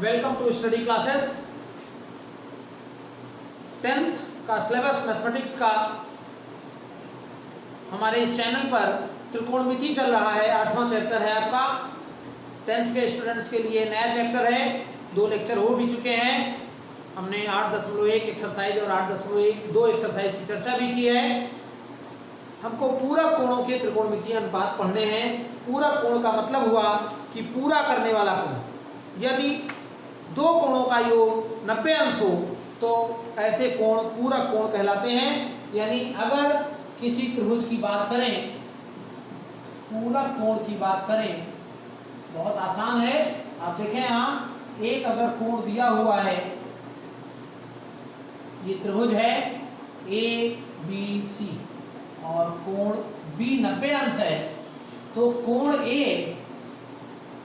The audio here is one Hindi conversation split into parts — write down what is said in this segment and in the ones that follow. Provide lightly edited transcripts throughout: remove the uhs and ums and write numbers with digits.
Welcome to study classes. 10th का सिलेबस मैथमेटिक्स का हमारे इस चैनल पर त्रिकोणमिति चल रहा है। 8वां चैप्टर है आपका। 10th के स्टूडेंट्स के लिए नया चैप्टर है। 2 लेक्चर हो भी चुके हैं। हमने 8.1 एक्सरसाइज और 8.2 एक्सरसाइज की चर्चा भी की है। हमको पूरक कोणों के त्रिकोणमितीय अनुपात पढ़ने हैं। पूरक कोण का मतलब हुआ कि पूरा करने वाला कोण। यदि 2 कोणों का योग 90 अंश हो तो ऐसे कोण पूरक कोण कहलाते हैं। यानी अगर किसी त्रिभुज की बात करें, पूरक कोण की बात करें, बहुत आसान है। आप देखें यहाँ एक अगर कोण दिया हुआ है, ये त्रिभुज है ABC और कोण B 90 अंश है, तो कोण A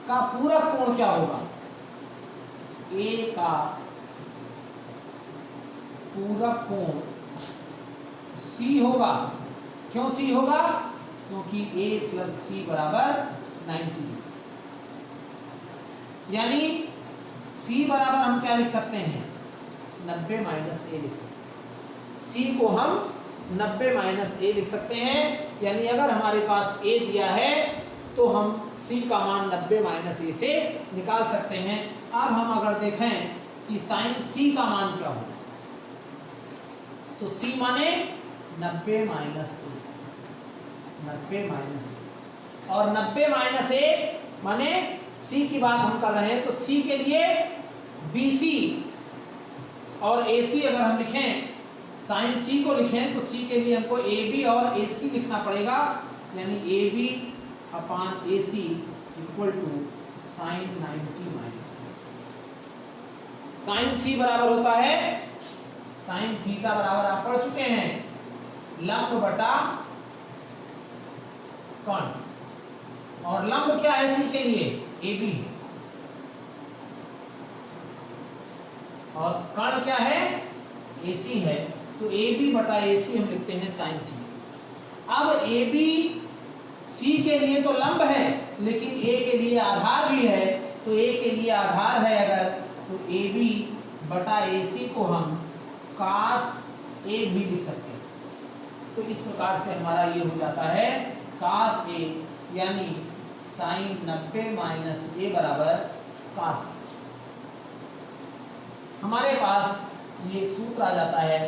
का पूरक कोण क्या होगा? A का पूरक कोण C होगा। क्यों C होगा? क्योंकि A प्लस C बराबर 90। यानी C बराबर हम क्या लिख सकते हैं? 90 माइनस A लिख सकते हैं। C को हम 90 माइनस A लिख सकते हैं। यानी अगर हमारे पास A दिया है तो हम C का मान 90 माइनस A से निकाल सकते हैं। अब हम अगर देखें कि साइन C का मान क्या होगा, तो C माने 90 माइनस A, 90 माइनस A, और 90 माइनस A माने C की बात हम कर रहे हैं तो C के लिए BC और AC अगर हम लिखें, साइन C को लिखें तो C के लिए हमको AB और AC लिखना पड़ेगा। यानी AB upon AC equal to sine 90 minus A। Sine C बराबर होता है साइन थीटा बराबर आप पढ़ चुके हैं लंब बटा कर्ण। और लंब क्या है C के लिए? AB। और कर्ण क्या है? AC है। तो AB बटा AC हम लिखते हैं साइन C। अब AB C के लिए तो लंब है, लेकिन A के लिए आधार भी है। तो A के लिए आधार है अगर, तो AB बटा AC को हम cos A भी लिख सकते हैं। तो इस प्रकार से हमारा ये हो जाता है cos A, यानी साइन 90 माइनस A बराबर cos A। हमारे पास ये एक सूत्र आ जाता है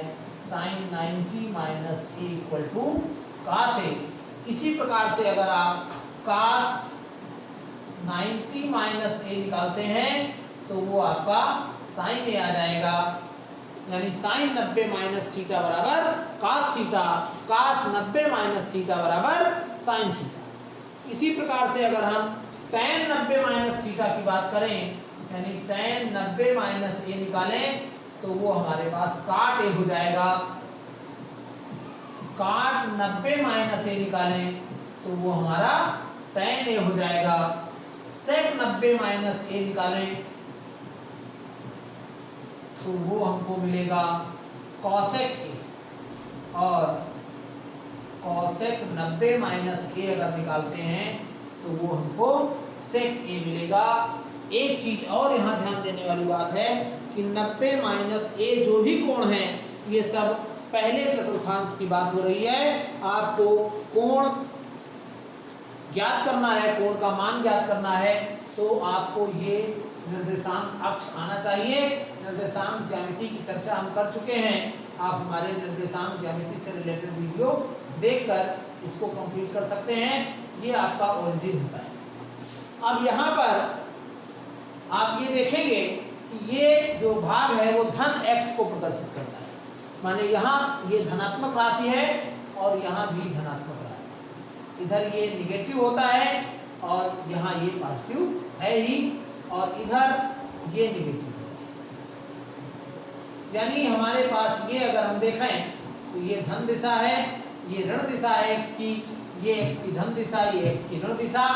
sine 90 minus A equal to cos A। इसी प्रकार से अगर आप cos 90 माइनस A निकालते हैं तो वो आपका साइन A आ जाएगा। यानी साइन 90 माइनस थीटा बराबर cos theta, cos 90 minus theta बराबर साइन थीटा। इसी प्रकार से अगर हम tan 90 माइनस थीटा की बात करें, यानी tan 90 माइनस A निकालें तो वो हमारे पास cot A हो जाएगा। cot 90 माइनस A निकालें तो वो हमारा tan A हो जाएगा। sec 90 माइनस A निकालें तो वो हमको मिलेगा cosec A। और cosec 90 माइनस A अगर निकालते हैं तो वो हमको sec A मिलेगा। एक चीज और यहाँ ध्यान देने वाली बात है कि 90 माइनस A जो भी कोण है, ये सब पहले चतुर्थांश की बात हो रही है। आपको कोण ज्ञात करना है, कोण का मान ज्ञात करना है, तो आपको ये निर्देशांक अक्ष आना चाहिए। निर्देशांक ज्यामिति की चर्चा हम कर चुके हैं। आप हमारे निर्देशांक ज्यामिति से रिलेटेड वीडियो देखकर इसको कंप्लीट कर सकते हैं। ये आपका ओरिजिन होता है। अब यहाँ पर आप ये देखेंगे कि ये जो भाग है वो धन x को प्रदर्शित करता है। माने यहाँ ये धनात्मक राशि है और यहाँ भी धनात्मक राशि। इधर ये निगेटिव होता है और यहाँ ये पॉजिटिव है ही, और इधर ये निगेटिव है। यानी हमारे पास ये अगर हम देखें तो ये धन दिशा है, ये ऋण दिशा है x की, ये x की धन दिशा, ये x की ऋण दिशा,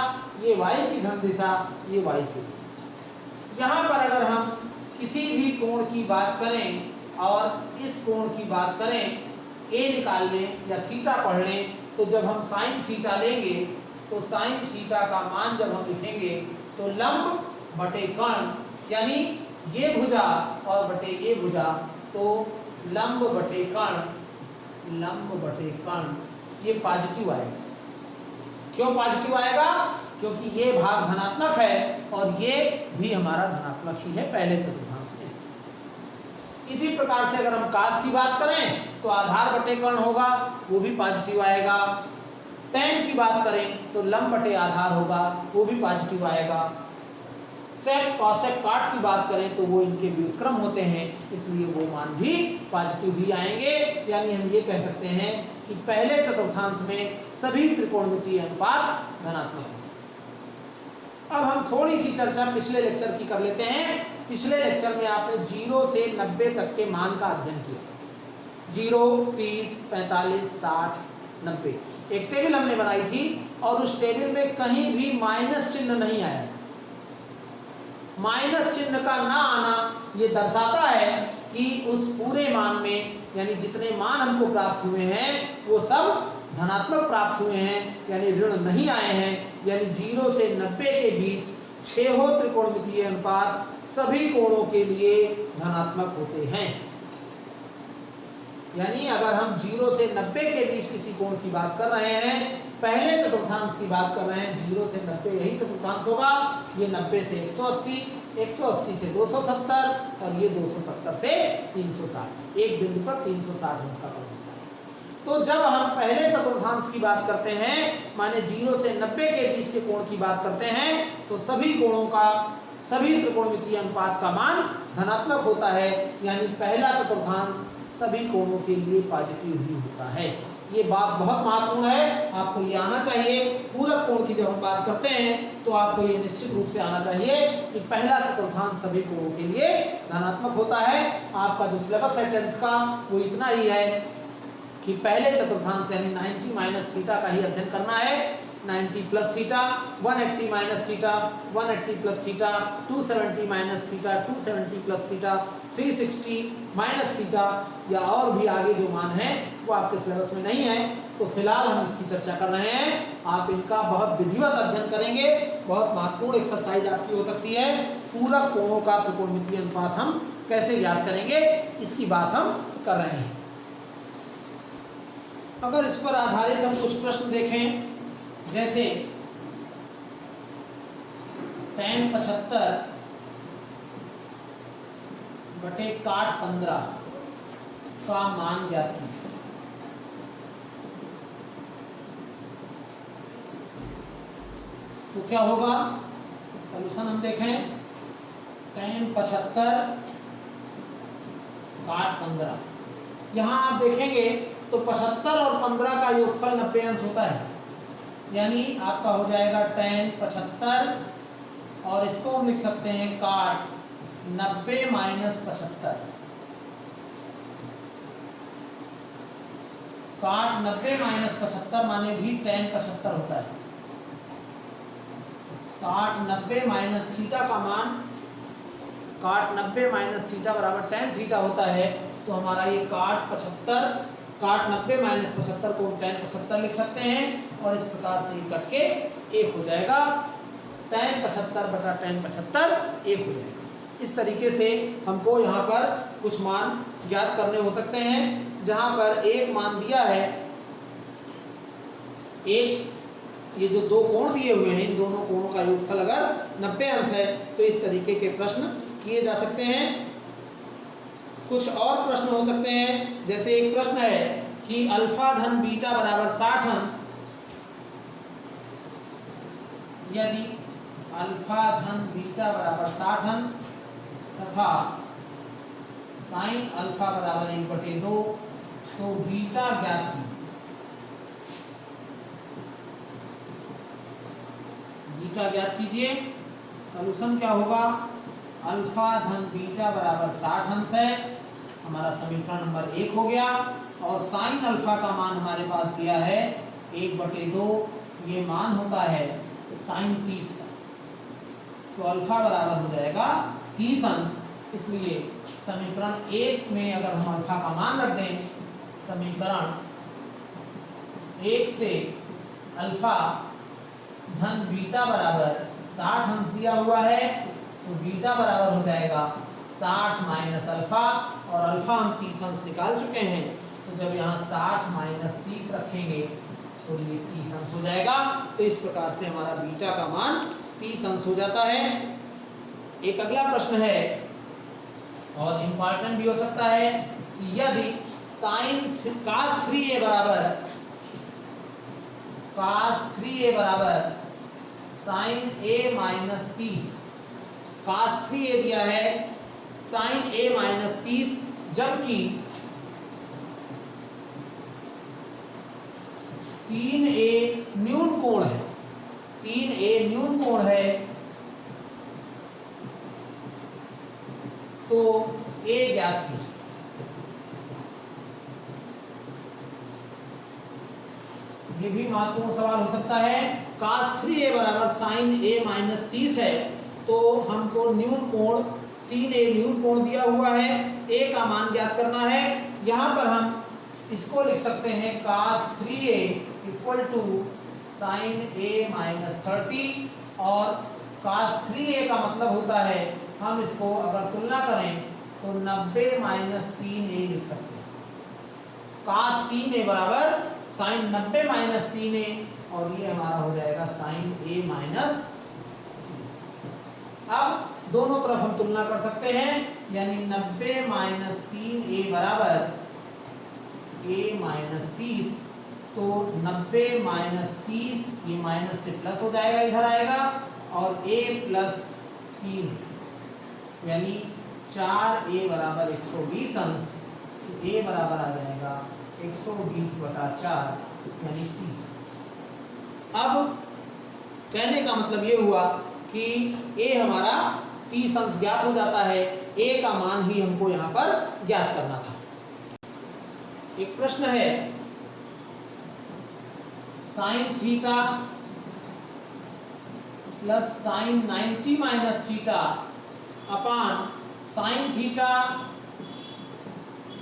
ये y की धन दिशा, ये y की ऋण दिशा। यहाँ पर अगर हम किसी भी कोण की बात करें और इस कोण की बात करें, A निकाल लें या थीटा पढ़ लें, तो जब हम साइन थीटा लेंगे तो साइन थीटा का मान जब हम लिखेंगे तो लंब बटे कर्ण, यानी ये भुजा और बटे ये भुजा, तो लंब बटे कर्ण ये पॉजिटिव आएगा। क्यों पॉजिटिव आएगा? क्योंकि ये भाग धनात्मक है और ये भी हमारा धनात्मक ही है पहले चतुर्थांश में। इसी प्रकार से अगर हम काश की बात करें तो आधार बटे कर्ण होगा, वो भी पॉजिटिव आएगा। tan की बात करें तो लंब बटे आधार होगा, वो भी पॉजिटिव आएगा। सेक कॉसेक काट की बात करें तो वो इनके व्युत्क्रम होते हैं, इसलिए वो मान भी पॉजिटिव ही आएंगे। यानी हम ये कह सकते हैं कि पहले चतुर्थांश में सभी त्रिकोणमितीय अनुपात धनात्मक हैं। अब हम थोड़ी सी चर्चा पिछले लेक्चर की कर लेते हैं। पिछले लेक्चर में आपने 0 से 90 तक के मान का अध्ययन किया। 0, 30, 45, 60, 90 एक टेबल हमने बनाई थी और उस टेबल में कहीं भी माइनस चिन्ह नहीं आया था। माइनस चिन्ह का ना आना ये दर्शाता है कि उस पूरे मान में, यानी जितने मान हमको प्राप्त हुए हैं वो सब धनात्मक प्राप्त हुए हैं, यानी ऋण नहीं आए हैं। यानी 0 से 90 के बीच 6 त्रिकोणमितीय अनुपात सभी कोणों के लिए धनात्मक होते हैं। यानी अगर हम 0 से 90 के बीच किसी कोण की बात कर रहे हैं, पहले चतुर्थांश की बात कर रहे हैं, 0 से 90 यही चतुर्थांश होगा। ये 90 से 180, 180 से 270 और ये 270 से 360, एक बिंदु पर 360 अंश का कोण होता है। तो जब हम पहले चतुर्थांश की बात करते हैं, माने 0 से 90 के बीच के कोण की बात करते हैं, तो सभी कोणों का, सभी त्रिकोणमितीय अनुपात का मान धनात्मक होता है। यानी पहला चतुर्थांश सभी कोणों के लिए पॉजिटिव ही होता है। ये बात बहुत महत्वपूर्ण है, आपको ये आना चाहिए। पूरक कोण की जब हम बात करते हैं तो आपको ये निश्चित रूप से आना चाहिए कि पहला चतुर्थांश सभी कोणों के लिए धनात्मक होता है। आपका जो सिलेबस है 10th का वो इतना ही है कि पहले चतुर्थांश यानी 90 माइनस थीटा का ही अध्ययन करना है। 90 plus theta, 180 minus theta, 180 plus theta, 270 minus theta, 270 plus theta, 360 minus theta, या और भी आगे जो मान है वो आपके सिलेबस में नहीं है, तो फिलहाल हम इसकी चर्चा कर रहे हैं। आप इनका बहुत विधिवत अध्ययन करेंगे। बहुत महत्वपूर्ण एक्सरसाइज आपकी हो सकती है। पूरक कोणों का त्रिकोणमितीय अनुपात हम कैसे ज्ञात करेंगे, इसकी बात हम कर रहे हैं। अगर इस पर आधारित हम कुछ प्रश्न देखें, जैसे tan 75 बटे काट 15 का मान ज्ञात कीजिए। तो क्या होगा, सॉल्यूशन हम देखें। tan 75 काट 15, यहां आप देखेंगे तो 75 और 15 का योगफल 90 अंश होता है। यानी आपका हो जाएगा tan 75 और इसको हम लिख सकते हैं काट 90 माइनस 75। काट 90 माइनस 75 माने भी tan 75 होता है। काट 90 माइनस थीटा का मान, काट 90 माइनस थीटा बराबर tan थीटा होता है। तो हमारा ये काट 90 माइनस 75 को tan 75 लिख सकते हैं और इस प्रकार से ही करके 1 हो जाएगा। tan 75 बटा tan 75 1 हो जाएगा। इस तरीके से हमको यहाँ पर कुछ मान ज्ञात करने हो सकते हैं, जहाँ पर एक मान दिया है, एक ये जो दो कोण दिए हुए हैं, इन दोनों कोणों का योगफल अगर 90 अंश है तो इस तरीके के प्रश्न किए जा सकते हैं। कुछ और प्रश्न हो सकते हैं, जैसे एक प्रश्न है कि अल्फा धन बीटा बराबर 60 अंश, यदि अल्फा धन बीटा बराबर 60 अंश तथा साइन अल्फा बराबर 1/2, तो बीटा ज्ञात कीजिए। बीटा ज्ञात कीजिए। सॉल्यूशन क्या होगा, अल्फा धन बीटा बराबर 60 अंश है, हमारा समीकरण नंबर 1 हो गया। और साइन अल्फा का मान हमारे पास दिया है 1/2, ये मान होता है साइन 30 का, तो अल्फा बराबर हो जाएगा 30 अंश। इसलिए समीकरण 1 में अगर हम अल्फा का मान रख दें, समीकरण 1 से अल्फा धन बीटा बराबर 60 अंश दिया हुआ है, तो बीटा बराबर हो जाएगा 60 माइनस अल्फा, और अल्फा हम 30 अंश निकाल चुके हैं, तो जब यहाँ 60 माइनस 30 रखेंगे तो ये 30 अंश हो जाएगा। तो इस प्रकार से हमारा बीटा का मान 30 अंश हो जाता है। एक अगला प्रश्न है और इम्पॉर्टेंट भी हो सकता है कि यदि साइन cos 3a बराबर sign a minus 30, cos 3a दिया है साइन a माइनस 30, जबकि 3a न्यून कोण है, 3a न्यून कोण है, तो a ज्ञात कीजिए। ये भी महत्वपूर्ण सवाल हो सकता है। cos 3a बराबर साइन a माइनस 30 है, तो हमको न्यून कोण 3a न्यून कोण दिया हुआ है, a का मान ज्ञात करना है। यहाँ पर हम इसको लिख सकते हैं cos 3a equal to sine a minus 30, और cos 3a का मतलब होता है, हम इसको अगर तुलना करें तो 90 माइनस 3a लिख सकते हैं। cos 3a बराबर साइन 90 माइनस 3a, और ये हमारा हो जाएगा साइन a माइनस 30। अब दोनों तरफ हम तुलना कर सकते हैं, यानी 90 माइनस 3a बराबर a माइनस 30, तो 90 माइनस 30 ये माइनस से प्लस हो जाएगा, इधर आएगा, और a प्लस 3 यानी 4a बराबर 120 अंश, तो a बराबर आ जाएगा 120/4 यानी 30 अंश। अब कहने का मतलब ये हुआ कि a हमारा 30 अंश ज्ञात हो जाता है, a का मान ही हमको यहाँ पर ज्ञात करना था। एक प्रश्न है sine theta plus sine 90 minus theta upon sine theta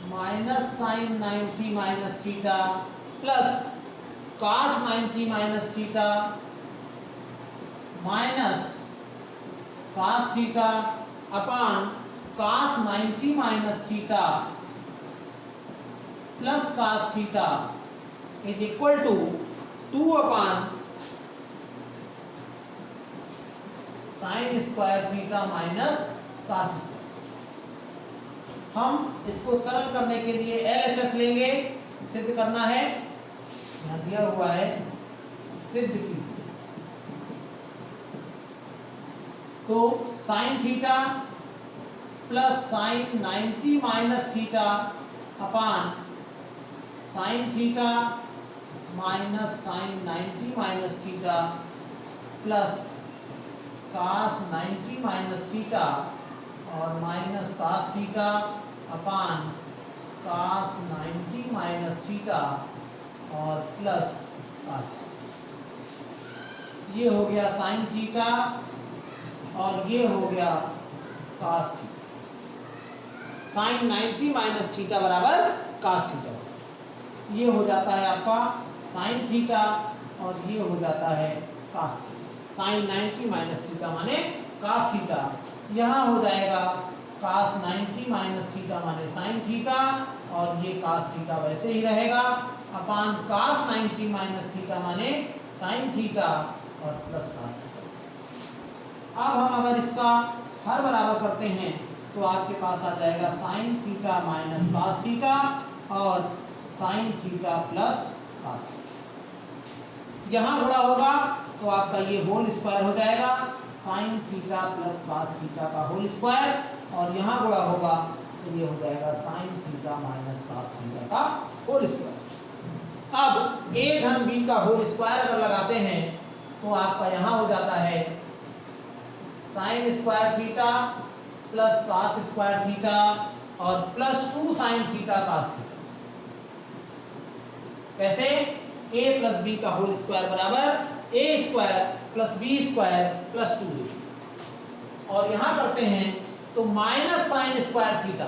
minus sine 90 minus theta plus cos 90 minus theta minus cos theta upon cos 90 minus theta plus cos theta is equal to 2 upon sine square theta minus cos square. हम इसको सरल करने के लिए LHS लेंगे, सिद्ध करना है, यहाँ दिया हुआ है, सिद्ध कीजिए। तो sine theta plus sine 90 minus theta upon sine theta minus sine 90 minus theta plus cos 90 minus theta और minus cos theta upon cos 90 minus theta और प्लस cos थीटा। ये हो गया साइन थीटा और ये हो गया cos theta. Sine 90 minus theta बराबर cos थीटा, ये हो जाता है आपका साइन थीटा और ये हो जाता है cos theta. Sine 90 minus theta माने cos थीटा, यहाँ हो जाएगा cos 90 माइनस थीटा माने साइन थीटा और ये cos थीटा वैसे ही रहेगा अपान cos 90 माइनस थीटा माने साइन थीटा और प्लस cos थीटा। अब हम अगर इसका हर बराबर करते हैं तो आपके पास आ जाएगा sine theta minus cos theta और sine theta plus cos theta. यहाँ गुणा होगा तो आपका ये होल स्क्वायर हो जाएगा, sine theta plus cos theta का होल स्क्वायर, और यहाँ गुणा होगा तो ये हो जाएगा sine theta minus cos theta का होल स्क्वायर। अब a धन b का होल स्क्वायर अगर लगाते हैं तो आपका यहाँ हो जाता है sine square theta plus cos square theta और plus 2 sine theta cos theta. कैसे? a प्लस b का होल स्क्वायर बराबर a square plus b square plus 2a, और यहाँ करते हैं तो minus sine square theta,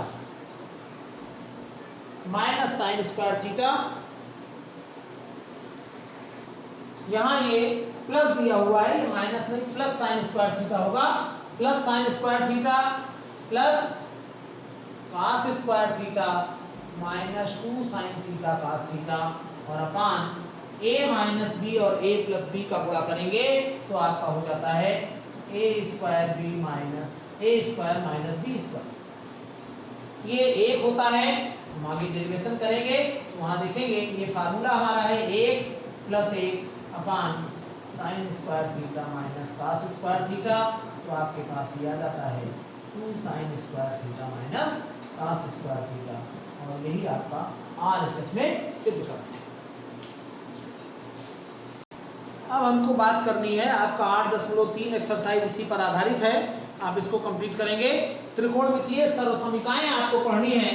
minus sine square theta, यहाँ ये प्लस दिया हुआ है, ये माइनस नहीं प्लस साइन स्क्वायर थीटा होगा, plus sine square theta plus cos square theta minus 2 sine theta cos theta और अपान a माइनस बी और a प्लस बी का गुणा करेंगे तो आपका हो जाता है a square b minus a square minus b square. ये एक होता है, हम आगे डेरिवेशन करेंगे वहां देखेंगे ये फार्मूला हमारा है 1 प्लस 1 अपान sine square theta minus cos square theta, तो आपके पास ये आ जाता है 2 sign square theta minus cos square theta और यही आपका RHS में सिद्ध करते हैं। अब हमको बात करनी है, आपका 8.3 एक्सरसाइज इसी पर आधारित है, आप इसको कंप्लीट करेंगे। त्रिकोणमितीय सर्वसमीकाएं आपको पढ़नी है।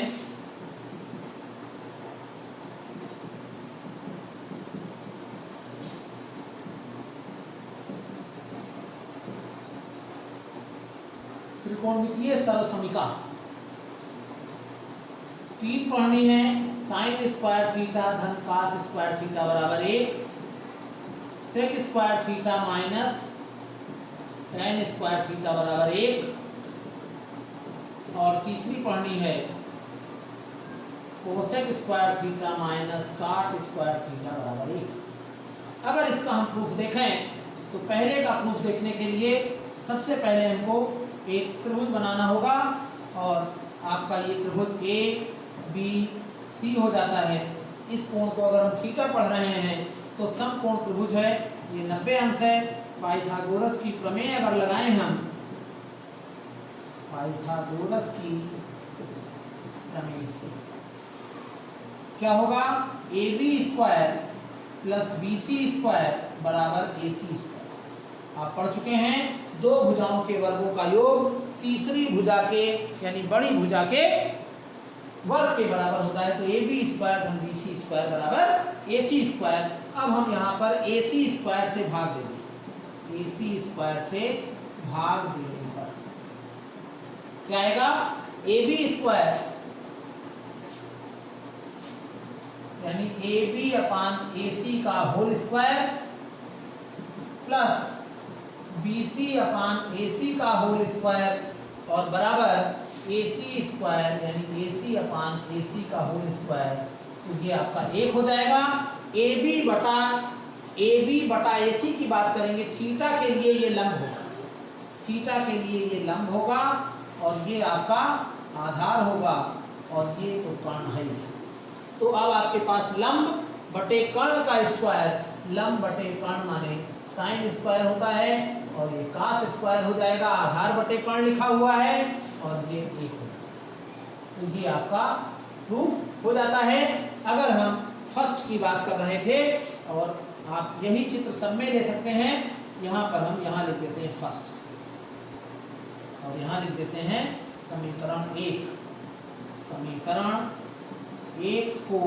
त्रिकोणमितीय सर्वसमीका 3 पढ़नी है। साइन स्क्वायर थीटा धन कॉस स्क्वायर थीटा बराबर 1, sec square theta minus tan square theta बराबर 1 और तीसरी पढ़नी है cosec square theta minus cot square theta बराबर 1। अगर इसका हम प्रूफ देखें तो पहले का प्रूफ देखने के लिए सबसे पहले हमको एक त्रिभुज बनाना होगा और आपका ये त्रिभुज ए बी सी हो जाता है। इस कोण को अगर हम थीटा पढ़ रहे हैं तो समकोण त्रिभुज है, ये 90 अंश है। पाइथागोरस की प्रमेय अगर लगाएं हम, पाइथागोरस की प्रमेय से क्या होगा, A B square plus B C square बराबर ए सी स्क्वायर। आप पढ़ चुके हैं, दो भुजाओं के वर्गों का योग तीसरी भुजा के यानी बड़ी भुजा के वर्ग के बराबर होता है। तो ए बी स्क्वायर धन बी सी स्क्वायर बराबर ए सी स्क्वायर। अब हम यहाँ पर ए सी स्क्वायर से भाग देंगे, ए सी स्क्वायर से भाग देने पर क्या आएगा, ए बी स्क्वायर यानी A B upon A C का whole square plus B C upon A C का होल स्क्वायर और बराबर ए सी स्क्वायर यानी ए सी अपान ए सी का होल स्क्वायर। तो ये आपका एक हो जाएगा। ए बी बटा ए सी की बात करेंगे, थीटा के लिए ये लंब होगा, थीटा के लिए ये लंब होगा और ये आपका आधार होगा और ये तो कर्ण है। तो अब आपके पास लंब बटे कर्ण का स्क्वायर, लंब बटे कर्ण माने साइन स्क्वायर होता है और ये कॉस स्क्वायर हो जाएगा, आधार बटे कर्ण लिखा हुआ है और ये एक हो जाएगा। तो ये आपका प्रूफ हो जाता है। अगर हम फर्स्ट की बात कर रहे थे और आप यही चित्र सब में ले सकते हैं, यहाँ पर हम यहाँ लिख देते हैं फर्स्ट और यहाँ लिख देते हैं समीकरण 1। समीकरण 1 को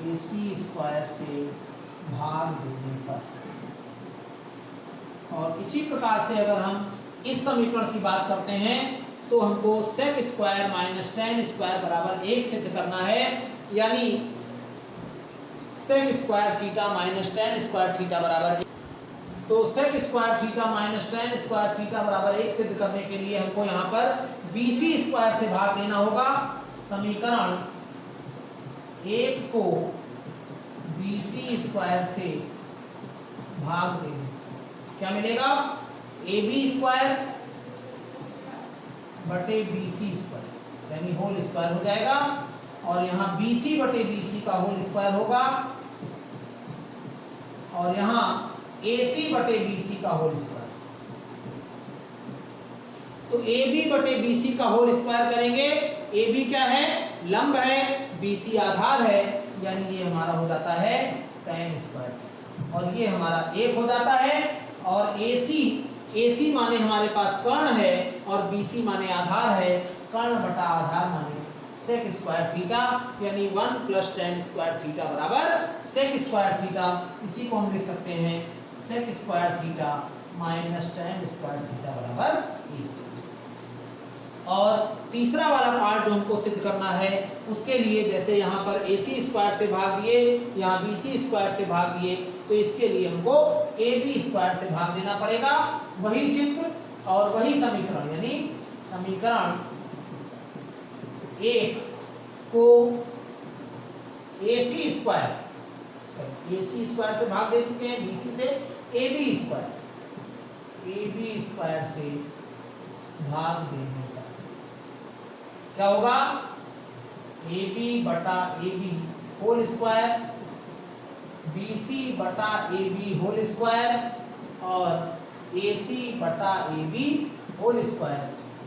ए सी स्क्वायर से भाग देने पर, और इसी प्रकार से अगर हम इस समीकरण की बात करते हैं तो हमको sec square minus tan square बराबर 1 सिद्ध करना है, यानी sec square theta minus tan square theta बराबर 1। तो sec square theta minus tan square theta बराबर 1 सिद्ध करने के लिए हमको यहाँ पर BC स्क्वायर से भाग देना होगा। समीकरण 1 को BC स्क्वायर से भाग देंगे, क्या मिलेगा, ए बी स्क्वायर बटे बी सी स्क्वायर यानी होल स्क्वायर हो जाएगा और यहाँ बी सी बटे बी सी का होल स्क्वायर होगा और यहाँ ए सी बटे बी सी का होल स्क्वायर। तो ए बी बटे बी सी का होल स्क्वायर करेंगे, ए बी क्या है, लंब है, बी सी आधार है, यानी ये हमारा हो जाता है tan स्क्वायर और ये हमारा 1 हो जाता है। और AC माने हमारे पास कर्ण है और BC माने आधार है, कर्ण बटा आधार माने सेक स्क्वायर थीटा, यानी 1 प्लस tan स्क्वायर थीटा बराबर सेक स्क्वायर थीटा। इसी को हम लिख सकते हैं sec square theta minus tan square theta बराबर 1। और तीसरा वाला पार्ट जो हमको सिद्ध करना है उसके लिए, जैसे यहाँ पर AC स्क्वायर से भाग दिए, यहाँ BC स्क्वायर से भाग दिए, तो इसके लिए हमको AB स्क्वायर से भाग देना पड़ेगा। वही चित्र और वही समीकरण यानी समीकरण 1 को AC स्क्वायर से भाग दे चुके हैं, BC से AB स्क्वायर से भाग देने पर क्या होगा? AB बटा AB होल स्क्वायर, BC बटा AB होल स्क्वायर और AC बटा AB होल स्क्वायर,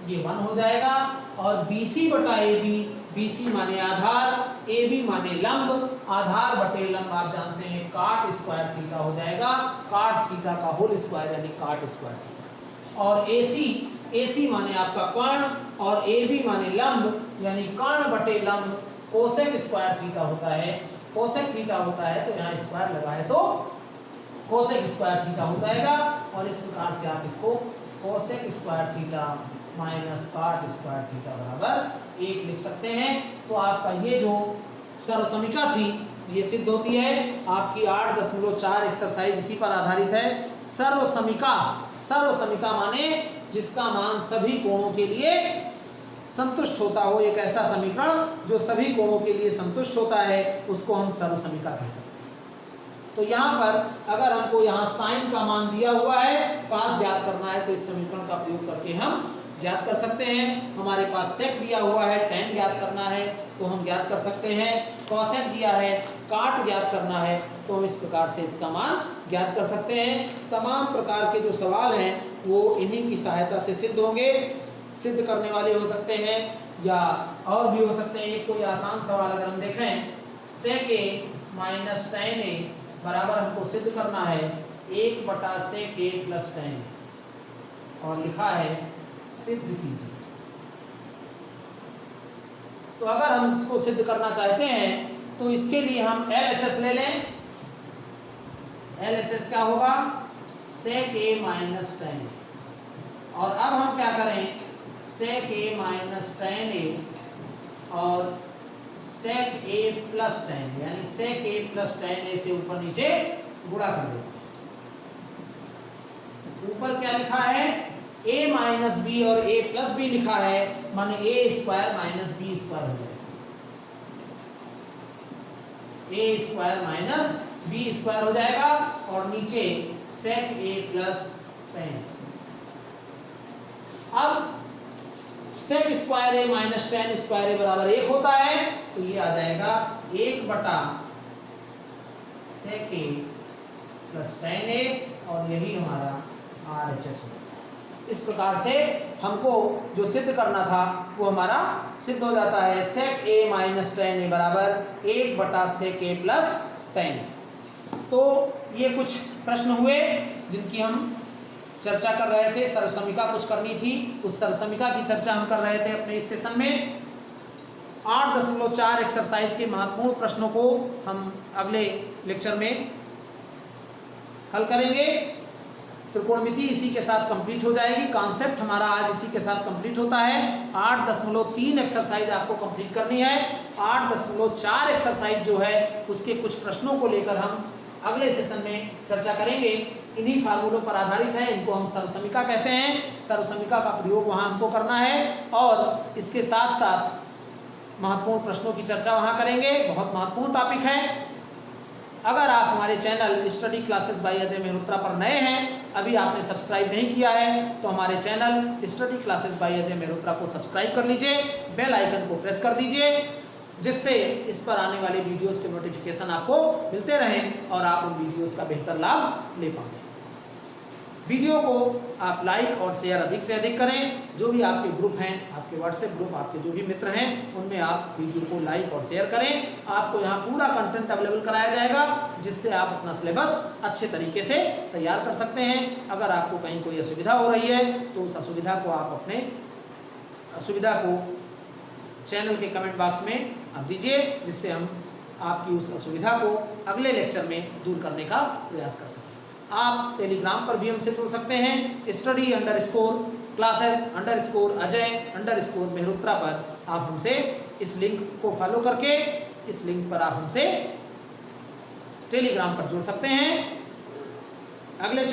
ये 1 हो जाएगा। और BC बटा AB, BC माने आधार, AB माने लंब, आधार बटे लंब आप जानते हैं काट स्क्वायर थीटा हो जाएगा, काट थीटा का होल स्क्वायर यानी काट स्क्वायर थीटा। और AC माने आपका कर्ण और AB माने लंब यानी कर्ण बटे लंब कोसेक स्क्वायर थीटा होता है, कोसेक थीटा होता है तो यहाँ स्क्वायर लगा है तो कोसेक स्क्वायर थीटा हो जाएगा। और इस प्रकार से आप इसको कोसेक स्क्वायर थीटा माइनस काट स्क्वायर थीटा बराबर 1 लिख सकते हैं। तो आपका ये जो सर्वसमीका थी ये सिद्ध होती है। आपकी 8.4 एक्सरसाइज इसी पर आधारित है। सर्वसमीका माने जिसका मान सभी कोणों के लिए संतुष्ट होता हो, एक ऐसा समीकरण जो सभी कोणों के लिए संतुष्ट होता है उसको हम सर्वसमीका कह सकते हैं। तो यहाँ पर अगर हमको यहाँ साइन का मान दिया हुआ है, cos ज्ञात करना है तो इस समीकरण का प्रयोग करके हम ज्ञात कर सकते हैं। हमारे पास सेक दिया हुआ है, tan ज्ञात करना है तो हम ज्ञात कर सकते हैं। कॉसेक दिया है, काट ज्ञात करना है तो हम इस प्रकार से इसका मान ज्ञात कर सकते हैं। तमाम प्रकार के जो सवाल हैं वो इन्हीं की सहायता से सिद्ध होंगे। सिद्ध करने वाले हो सकते हैं या और भी हो सकते हैं। एक कोई आसान सवाल अगर हम देखें, सेक ए माइनस tan ए बराबर हमको सिद्ध करना है 1 बटा सेक ए प्लस tan ए और लिखा है सिद्ध कीजिए। तो अगर हम इसको सिद्ध करना चाहते हैं तो इसके लिए हम LHS ले लें। LHS क्या होगा? सेक ए माइनस tan ए। और अब हम क्या करें, सेक ए माइनस tan ए और सेक ए प्लस tan ए यानी सेक ए प्लस tan ए से ऊपर नीचे गुणा कर देते हैं। ऊपर क्या लिखा है? a माइनस बी और a प्लस बी लिखा है, माने a square minus b square हो जाएगा, a square minus b square हो जाएगा और नीचे सेक a प्लस tan। अब sec square a minus tan square a बराबर 1 होता है तो ये आ जाएगा 1 बटा सेक ए प्लस tan ए और यही हमारा RHS होगा। इस प्रकार से हमको जो सिद्ध करना था वो हमारा सिद्ध हो जाता है। सेक ए माइनस tan ए बराबर 1 बटा सेक ए प्लस tan ए। तो ये कुछ प्रश्न हुए जिनकी हम चर्चा कर रहे थे। सर्वसमीका कुछ करनी थी, उस सर्वसमीका की चर्चा हम कर रहे थे अपने इस सेशन में। 8.4 एक्सरसाइज के महत्वपूर्ण प्रश्नों को हम अगले लेक्चर में हल करेंगे। त्रिकोणमिति इसी के साथ कंप्लीट हो जाएगी। कॉन्सेप्ट हमारा आज इसी के साथ कंप्लीट होता है। 8.3 एक्सरसाइज आपको कंप्लीट करनी है। 8.4 एक्सरसाइज जो है उसके कुछ प्रश्नों को लेकर हम अगले सेशन में चर्चा करेंगे। इन्हीं फार्मूलों पर आधारित है, इनको हम सर्वसमीका कहते हैं। सर्वसमीका का प्रयोग वहाँ हमको करना है और इसके साथ साथ महत्वपूर्ण प्रश्नों की चर्चा वहाँ करेंगे। बहुत महत्वपूर्ण टॉपिक है। अगर आप हमारे channel study classes bye Ajay Mehrotra पर नए हैं, अभी आपने सब्सक्राइब नहीं किया है तो हमारे channel study classes bye Ajay Mehrotra को सब्सक्राइब कर लीजिए, बेल आइकन को प्रेस कर दीजिए, जिससे इस पर आने वाले वीडियोस के नोटिफिकेशन आपको मिलते रहें और आप उन वीडियोस का बेहतर लाभ ले पाएं। वीडियो को आप लाइक और शेयर अधिक से अधिक करें। जो भी आपके ग्रुप हैं, आपके व्हाट्सएप ग्रुप, आपके जो भी मित्र हैं, उनमें आप वीडियो को लाइक और शेयर करें। आपको यहाँ पूरा कंटेंट अवेलेबल कराया जाएगा जिससे आप अपना सिलेबस अच्छे तरीके से तैयार कर सकते हैं। अगर आपको कहीं कोई असुविधा हो रही है तो उस असुविधा को आप अपने असुविधा को चैनल के कमेंट बॉक्स में आप दीजिए, जिससे हम आपकी उस असुविधा को अगले लेक्चर में दूर करने का प्रयास कर सकें। आप टेलीग्राम पर भी हमसे जुड़ सकते हैं। study_classes_अजय_मेहरोत्रा पर आप हमसे इस लिंक को फॉलो करके इस लिंक पर आप हमसे टेलीग्राम पर जुड़ सकते हैं। अगले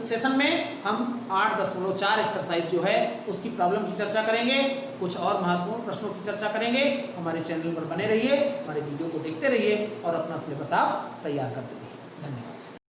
सेशन में हम 8.4 एक्सरसाइज जो है उसकी प्रॉब्लम की चर्चा करेंगे, कुछ और महत्वपूर्ण प्रश्नों की चर्चा करेंगे। हमारे चैनल पर बने रहिए, हमारे वीडियो को देखते रहिए और अपना सिलेबस आप तैयार करते रहिए। धन्यवाद।